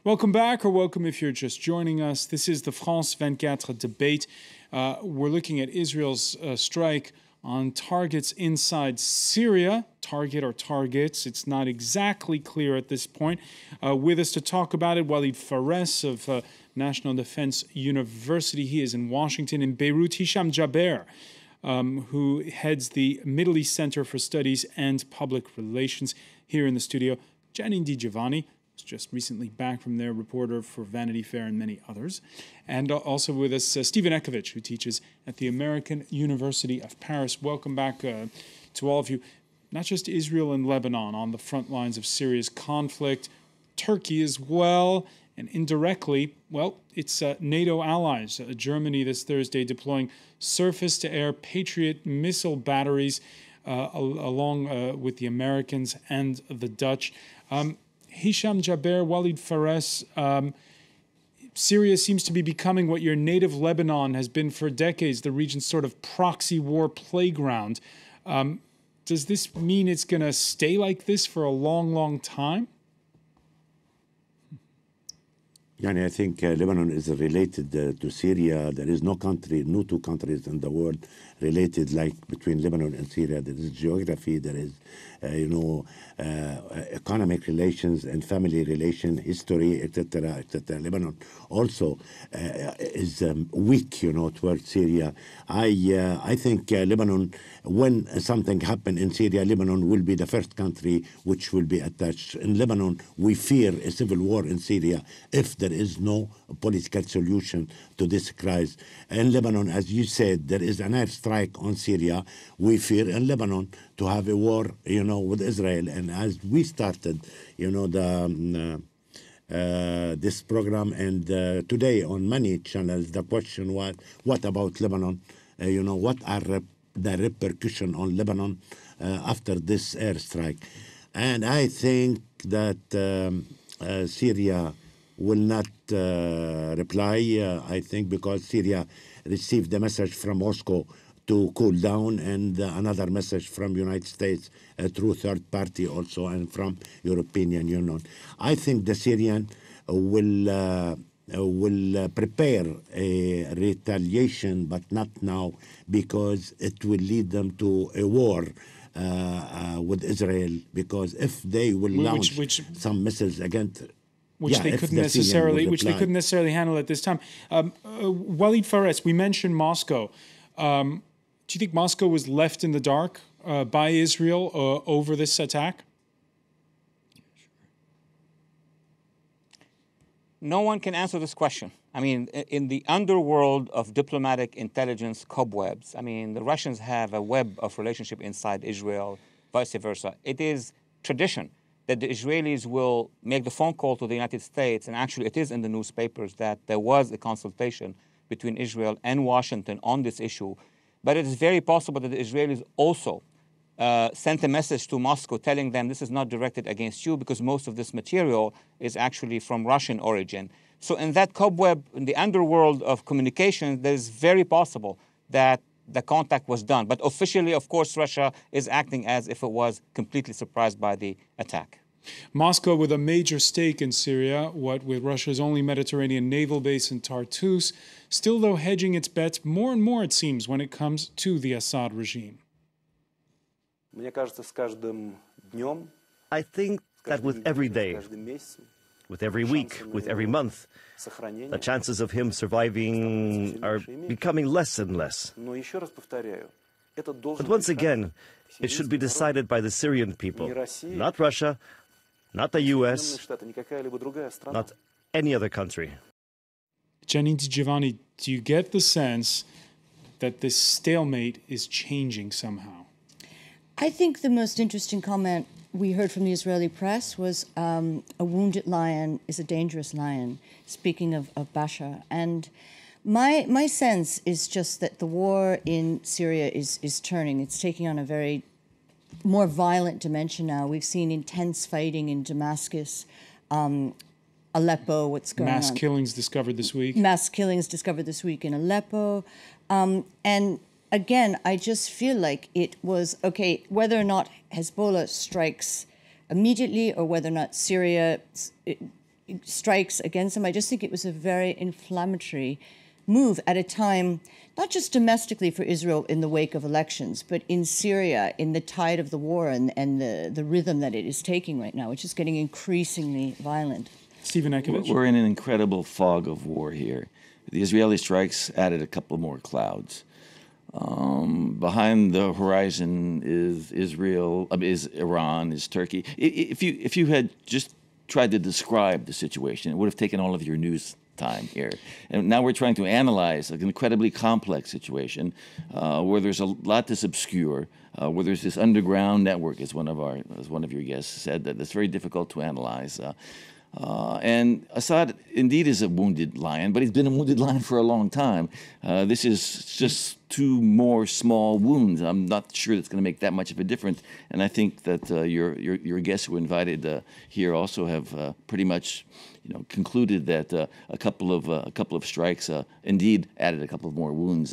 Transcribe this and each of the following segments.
Welcome back, or welcome if you're just joining us. This is the France 24 debate. We're looking at Israel's strike on targets inside Syria. Target or targets, it's not exactly clear at this point. With us to talk about it, Walid Fares of National Defense University. He is in Washington. In Beirut, Hisham Jaber, who heads the Middle East Center for Studies and Public Relations. Here in the studio, Janine DiGiovanni, who's just recently back from their reporter for Vanity Fair and many others. And also with us, Stephen Ekovich, who teaches at the American University of Paris. Welcome back to all of you. Not just Israel and Lebanon on the front lines of Syria's conflict, Turkey as well, and indirectly, well, it's NATO allies. Germany this Thursday deploying surface-to-air Patriot missile batteries along with the Americans and the Dutch. Hisham Jaber, Walid Fares, Syria seems to be becoming what your native Lebanon has been for decades, the region's sort of proxy war playground. Does this mean it's going to stay like this for a long, long time? I think Lebanon is related to Syria. There is no two countries in the world related like between Lebanon and Syria. There is geography, there is, economic relations and family relation, history, etc., etc. Lebanon also is weak, towards Syria. I think Lebanon, when something happens in Syria, Lebanon will be the first country which will be attached. In Lebanon, we fear a civil war in Syria if there is no political solution to this crisis. In Lebanon, as you said, there is an airstrike on Syria. We fear in Lebanon to have a war, with Israel. And as we started, this program, and today on many channels, the question was, what about Lebanon? What are the repercussions on Lebanon after this airstrike? And I think that Syria will not reply, I think, because Syria received a message from Moscow to cool down, and another message from the United States through third party also, and from European Union. I think the Syrian will prepare a retaliation, but not now, because it will lead them to a war with Israel, because if they will launch some missiles against which they couldn't necessarily handle at this time. Walid Fares, we mentioned Moscow. Do you think Moscow was left in the dark by Israel over this attack? No one can answer this question. I mean, in the underworld of diplomatic intelligence cobwebs, I mean, the Russians have a web of relationship inside Israel, vice versa. It is tradition that the Israelis will make the phone call to the United States, and actually it is in the newspapers that there was a consultation between Israel and Washington on this issue. But it is very possible that the Israelis also sent a message to Moscow telling them this is not directed against you, because most of this material is actually from Russian origin. So in that cobweb, in the underworld of communication, it is very possible that the contact was done. But officially, of course, Russia is acting as if it was completely surprised by the attack. Moscow with a major stake in Syria, what with Russia's only Mediterranean naval base in Tartus, still though hedging its bets more and more, it seems, when it comes to the Assad regime. I think that with every day, with every week, with every month, the chances of him surviving are becoming less and less. But once again, it should be decided by the Syrian people, not Russia, not the US, not any other country. Janine DiGiovanni, do you get the sense that this stalemate is changing somehow? I think the most interesting comment we heard from the Israeli press was a wounded lion is a dangerous lion, speaking of Bashar. And my sense is just that the war in Syria is turning. It's taking on a very more violent dimension now. We've seen intense fighting in Damascus, Aleppo, what's going on. Mass killings discovered this week. Mass killings discovered this week in Aleppo. And again, I just feel like it was, okay, whether or not Hezbollah strikes immediately or whether or not Syria strikes against them. I just think it was a very inflammatory move at a time, not just domestically for Israel in the wake of elections, but in Syria, in the tide of the war and the rhythm that it is taking right now, which is getting increasingly violent. Stephen Ekovich? We're in an incredible fog of war here. The Israeli strikes added a couple more clouds. Behind the horizon is Israel, is Iran, is Turkey. If you had just tried to describe the situation, it would have taken all of your news time here. And now we're trying to analyze an incredibly complex situation where there's a lot that's obscure, where there's this underground network, as one of your guests said, that's very difficult to analyze. And Assad indeed is a wounded lion, but he's been a wounded lion for a long time. This is just two more small wounds. I'm not sure that's going to make that much of a difference. And I think that your guests who invited here also have pretty much, concluded that a couple of strikes indeed added a couple of more wounds,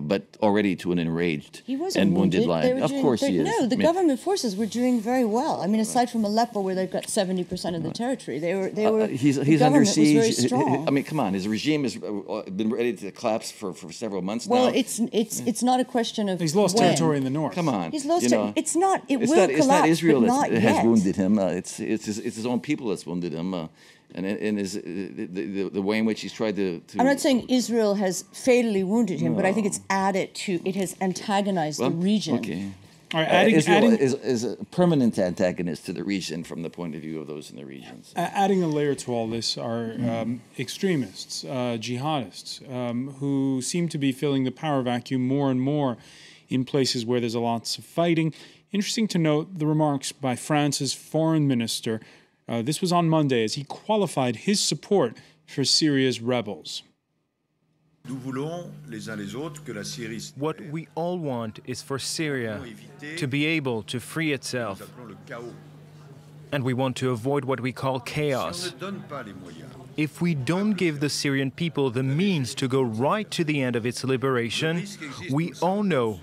but already to an enraged and wounded lion. Of course he is. No, the government forces were doing very well. I mean, aside from Aleppo, where they've got 70% of the territory, they were. He's under siege. Was very strong. I mean, come on, his regime has been ready to collapse for several months now. Well, it's not a question of. He's lost territory in the north. Come on, he's lost. It's not. It's not Israel that has wounded him. It's his own people that's wounded him. And the way in which he's tried to... I'm not saying Israel has fatally wounded him, but I think it's it has antagonized the region. Okay. All right, Israel is a permanent antagonist to the region from the point of view of those in the regions. Adding a layer to all this are extremists, jihadists, who seem to be filling the power vacuum more and more in places where there's lots of fighting. Interesting to note the remarks by France's foreign minister. This was on Monday as he qualified his support for Syria's rebels. What we all want is for Syria to be able to free itself. And we want to avoid what we call chaos. If we don't give the Syrian people the means to go right to the end of its liberation, we all know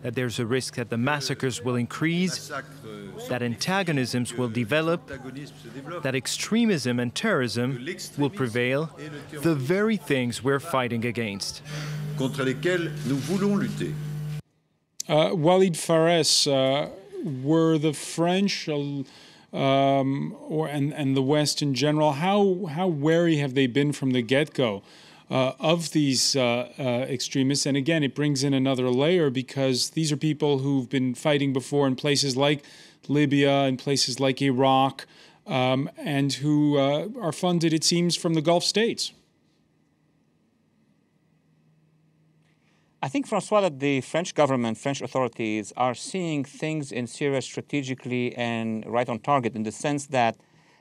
that there's a risk that the massacres will increase, that antagonisms will develop, that extremism and terrorism will prevail, the very things we're fighting against. Walid Fares, were the French and the West in general, how wary have they been from the get-go of these extremists? And again, it brings in another layer because these are people who've been fighting before in places like Libya and places like Iraq, and who are funded, it seems, from the Gulf states. I think, François, that the French government, French authorities are seeing things in Syria strategically and right on target, in the sense that,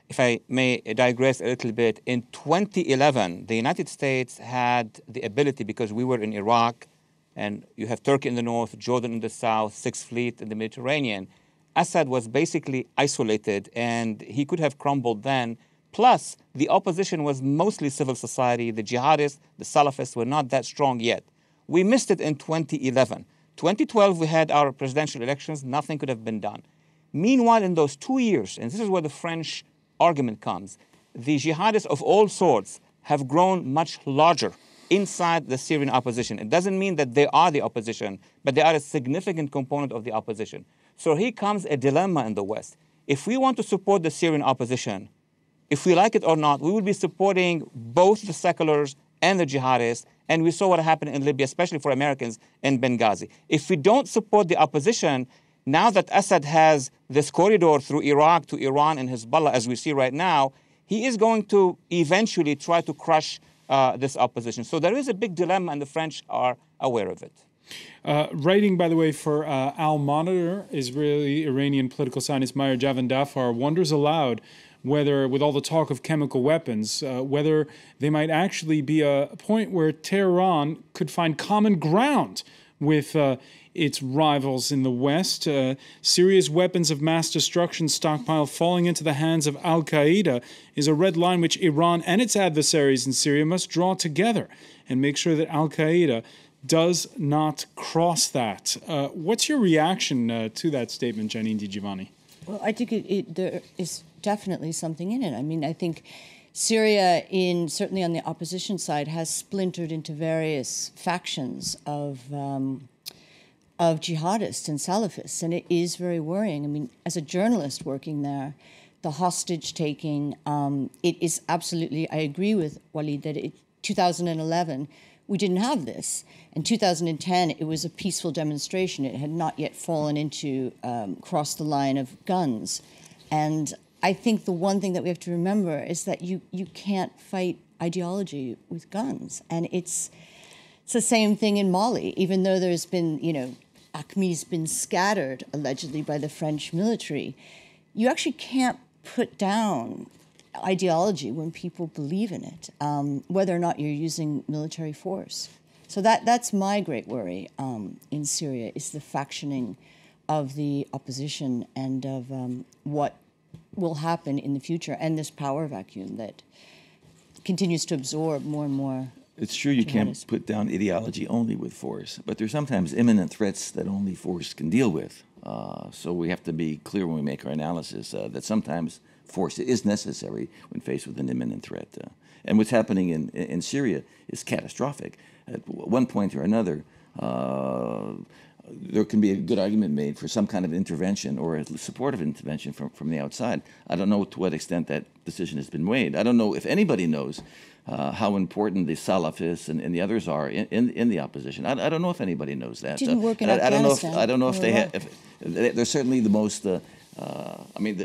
if I may digress a little bit, in 2011, the United States had the ability, because we were in Iraq, and you have Turkey in the north, Jordan in the south, Sixth Fleet in the Mediterranean. Assad was basically isolated, and he could have crumbled then. Plus, the opposition was mostly civil society. The jihadists, the Salafists were not that strong yet. We missed it in 2011. 2012, we had our presidential elections. Nothing could have been done. Meanwhile, in those 2 years, and this is where the French argument comes, the jihadists of all sorts have grown much larger inside the Syrian opposition. It doesn't mean that they are the opposition, but they are a significant component of the opposition. So here comes a dilemma in the West. If we want to support the Syrian opposition, if we like it or not, we will be supporting both the seculars and the jihadists, and we saw what happened in Libya, especially for Americans in Benghazi. If we don't support the opposition, now that Assad has this corridor through Iraq to Iran and Hezbollah, as we see right now, he is going to eventually try to crush this opposition. So there is a big dilemma, and the French are aware of it. Writing, by the way, for Al Monitor, Israeli-Iranian political scientist Meir Javan-Dafar wonders aloud whether, with all the talk of chemical weapons, whether they might actually be a point where Tehran could find common ground with its rivals in the West. Syria's weapons of mass destruction stockpile falling into the hands of al-Qaeda is a red line which Iran and its adversaries in Syria must draw together and make sure that al-Qaeda does not cross that. What's your reaction to that statement, Janine Di Giovanni? Well, I think there is definitely something in it. I mean, I think Syria, certainly on the opposition side, has splintered into various factions of jihadists and Salafists, and it is very worrying. I mean, as a journalist working there, the hostage taking, it is absolutely, I agree with Walid that 2011, we didn't have this. In 2010, it was a peaceful demonstration. It had not yet fallen into, cross the line of guns. And I think the one thing that we have to remember is that you can't fight ideology with guns. And it's the same thing in Mali, even though there's been, AQMI's been scattered, allegedly, by the French military. You actually can't put down ideology when people believe in it, whether or not you're using military force. So that's my great worry in Syria, is the factioning of the opposition and of what will happen in the future, and this power vacuum that continues to absorb more and more. It's true you can't put down ideology only with force, but there's sometimes imminent threats that only force can deal with. So we have to be clear when we make our analysis that sometimes force is necessary when faced with an imminent threat. And what's happening in Syria is catastrophic. At one point or another, there can be a good argument made for some kind of intervention or a supportive intervention from the outside. I don't know to what extent that decision has been made. I don't know if anybody knows how important the Salafists and the others are in the opposition. I don't know if anybody knows that. Didn't work in Afghanistan. I don't know if they have. They're certainly the most. I mean,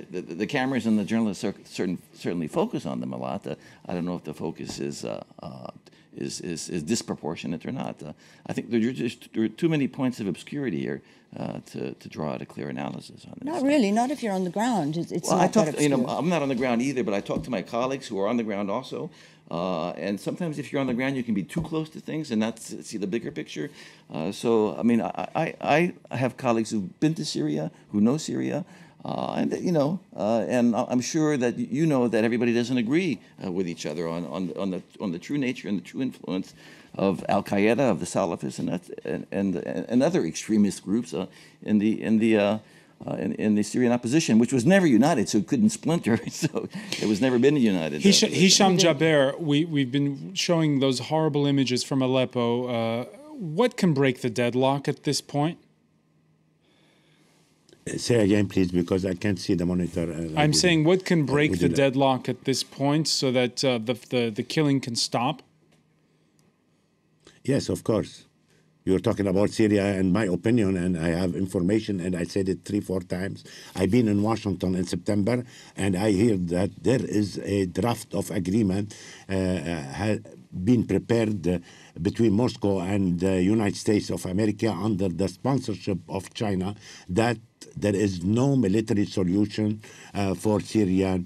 the cameras and the journalists certainly focus on them a lot. I don't know if the focus is disproportionate or not. I think there are too many points of obscurity here to draw out a clear analysis on this. Not really. Not if you're on the ground. It's well, not that obscure. I'm not on the ground either, but I talk to my colleagues who are on the ground also. And sometimes if you're on the ground, you can be too close to things and not see the bigger picture. So, I mean, I have colleagues who've been to Syria, who know Syria, and I'm sure that you know that everybody doesn't agree with each other on the true nature and the true influence of Al Qaeda, of the Salafists, and other extremist groups in the Syrian opposition, which was never united, so it couldn't splinter. So it was never been united. Hisham Jaber, we've been showing those horrible images from Aleppo. What can break the deadlock at this point? Say again, please, because I can't see the monitor. I'm saying, what can break the deadlock at this point so that the killing can stop? Yes, of course. You're talking about Syria, and my opinion, and I have information, and I said it 3-4 times. I've been in Washington in September, and I hear that there is a draft of agreement been prepared between Moscow and the United States of America under the sponsorship of China, that there is no military solution for Syria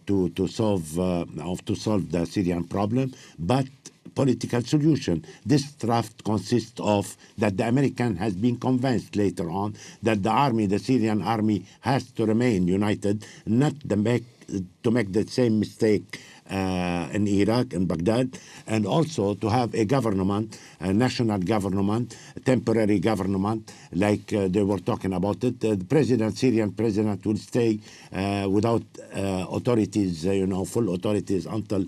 to solve the Syrian problem, but political solution. This draft consists of that the American has been convinced later on that the Syrian army has to remain united, not to make the same mistake in Iraq and Baghdad, and also to have a government, a national government, a temporary government, like they were talking about it. The Syrian president will stay without authorities, full authorities until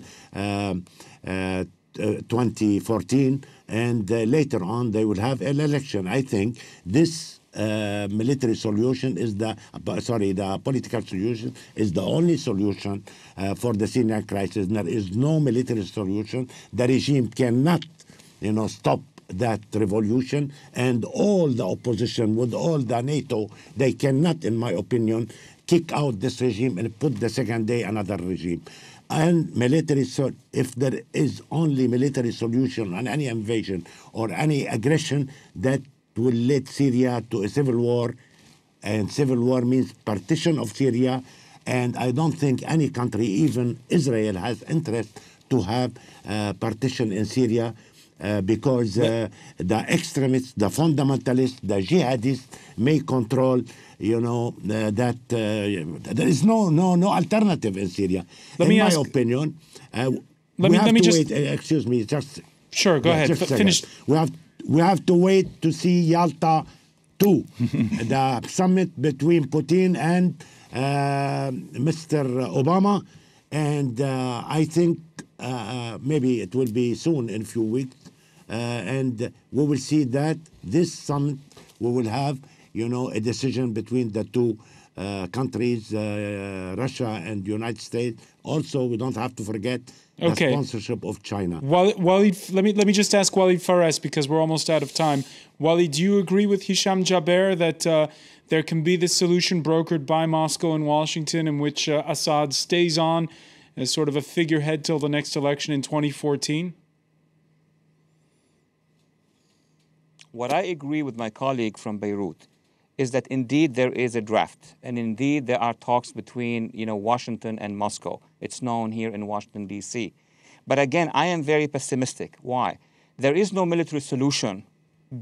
2014, and later on they will have an election. I think this military solution is the political solution is the only solution for the Syrian crisis. There is no military solution. The regime cannot, stop that revolution, and all the opposition with all the NATO, they cannot, in my opinion, kick out this regime and put the second day another regime. And if there is only military solution on any invasion or any aggression, that will lead Syria to a civil war, and civil war means partition of Syria, and I don't think any country, even Israel, has interest to have partition in Syria because the extremists, the fundamentalists, the jihadists may control, that there is no alternative in Syria. In my opinion, excuse me, just... Sure, go ahead. Finish. We have to wait to see Yalta 2, the summit between Putin and Mr. Obama, and I think maybe it will be soon in a few weeks, and we will see that this summit we will have, a decision between the two countries, Russia and the United States. Also, we don't have to forget the sponsorship of China. Walid, let me just ask Walid Fares, because we're almost out of time. Walid, do you agree with Hisham Jaber that there can be this solution brokered by Moscow and Washington in which Assad stays on as sort of a figurehead till the next election in 2014? What I agree with my colleague from Beirut is that indeed there is a draft, and indeed there are talks between Washington and Moscow. It's known here in Washington, D.C. But again, I am very pessimistic. Why? There is no military solution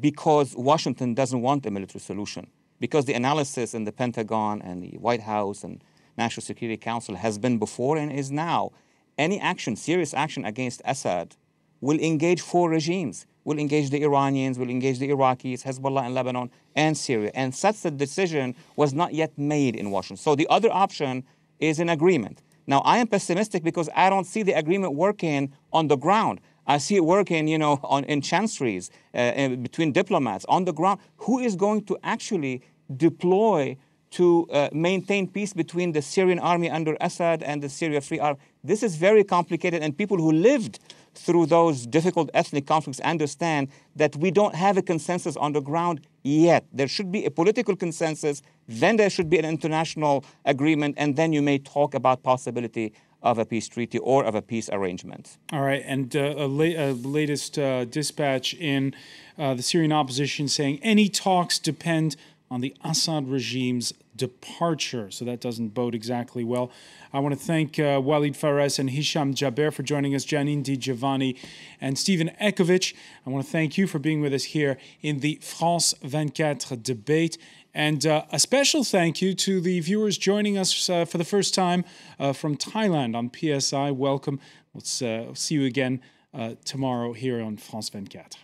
because Washington doesn't want a military solution, because the analysis in the Pentagon and the White House and National Security Council has been before and is now. Any action, serious action against Assad will engage four regimes. Will engage the Iranians, will engage the Iraqis, Hezbollah in Lebanon, and Syria. And such a decision was not yet made in Washington. So the other option is an agreement. Now, I am pessimistic because I don't see the agreement working on the ground. I see it working, in chancelleries, between diplomats, on the ground. Who is going to actually deploy to maintain peace between the Syrian army under Assad and the Syria Free Army? This is very complicated, and people who lived through those difficult ethnic conflicts understand that we don't have a consensus on the ground yet. There should be a political consensus, then there should be an international agreement, and then you may talk about possibility of a peace treaty or of a peace arrangement. All right, and a latest dispatch in the Syrian opposition saying any talks depend on the Assad regime's departure. So that doesn't bode exactly well. I want to thank Walid Fares and Hisham Jaber for joining us, Janine Di Giovanni and Stephen Ekovich. I want to thank you for being with us here in the France 24 debate. And a special thank you to the viewers joining us for the first time from Thailand on PSI. Welcome. Let's see you again tomorrow here on France 24.